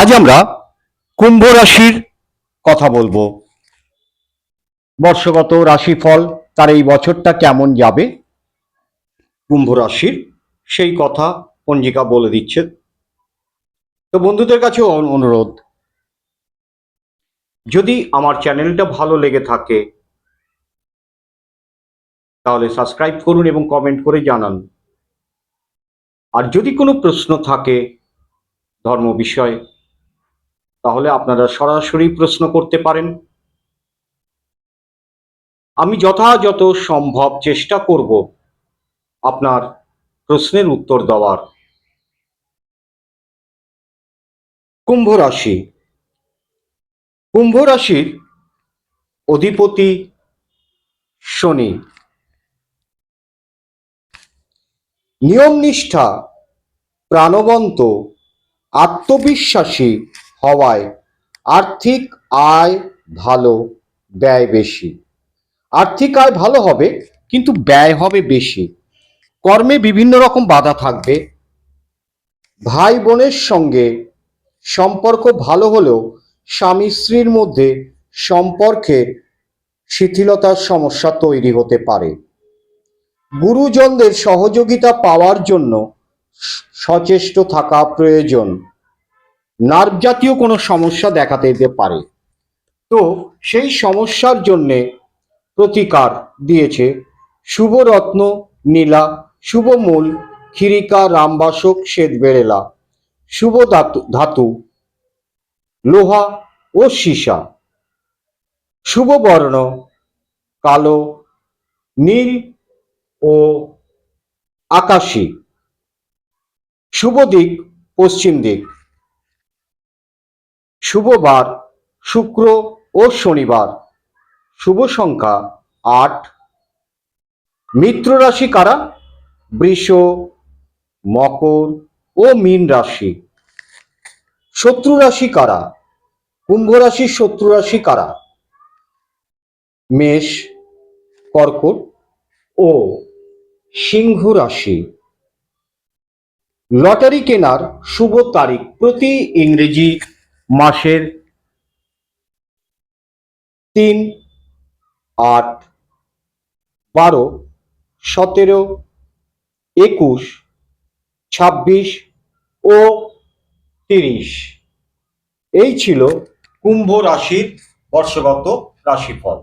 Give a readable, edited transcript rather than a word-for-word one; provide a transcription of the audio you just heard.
আজ আমরা কুম্ভ রাশির কথা বলবো। বর্ষগত রাশিফল, তার এই বছরটা কেমন যাবে কুম্ভ রাশির, সেই কথা পঞ্জিকা বলে দিচ্ছে। তো বন্ধুদের কাছে অনুরোধ, যদি আমার চ্যানেলটা ভালো লেগে থাকে তাহলে সাবস্ক্রাইব করুন এবং কমেন্ট করে জানান। আর যদি কোনো প্রশ্ন থাকে ধর্ম বিষয়ে, তাহলে আপনারা সরাসরি প্রশ্ন করতে পারেন। আমি যথাযথ সম্ভব চেষ্টা করব আপনার প্রশ্নের উত্তর দেওয়ার। কুম্ভ রাশি, কুম্ভ রাশির অধিপতি শনি। নিয়মনিষ্ঠা, প্রাণবন্ত, আত্মবিশ্বাসী হওয়ায় আর্থিক আয় ভালো, ব্যয় বেশি। আর্থিক আয় ভালো হবে, কিন্তু ব্যয় হবে বেশি। কর্মে বিভিন্ন রকম বাধা থাকবে। ভাই বোনের সঙ্গে সম্পর্ক ভালো হলেও স্বামী স্ত্রীর মধ্যে সম্পর্কের শিথিলতার সমস্যা তৈরি হতে পারে। গুরুজনদের সহযোগিতা পাওয়ার জন্য সচেষ্ট থাকা প্রয়োজন। নার্ভ জাতীয় কোনো সমস্যা দেখা দিতে পারে, তো সেই সমস্যার জন্যে প্রতিকার দিয়েছে শুভরত্ন নীলা, শুভমূল ক্ষিরিকা, রামবাসক, শ্বেত বেরেলা, শুভ ধাতু লোহা ও সীসা, শুভ বর্ণ কালো, নীল ও আকাশী, শুভ দিক পশ্চিম দিক, শুভ বার শুক্র ও শনিবার, শুভ সংখ্যা ৮। মিত্র রাশি কারা? বৃষ, মকর ও মীন রাশি। শত্রু রাশি কারা? কুম্ভ রাশির শত্রু রাশি কারা? মেষ, কর্কট ও সিংহ রাশি। লটারি কেনার শুভ তারিখ প্রতি ইংরেজি মাসের ৩, ৮, ১২, ১৭, ২১, ২৬ ও ৩০। এই ছিল কুম্ভ রাশির বর্ষগত রাশিফল।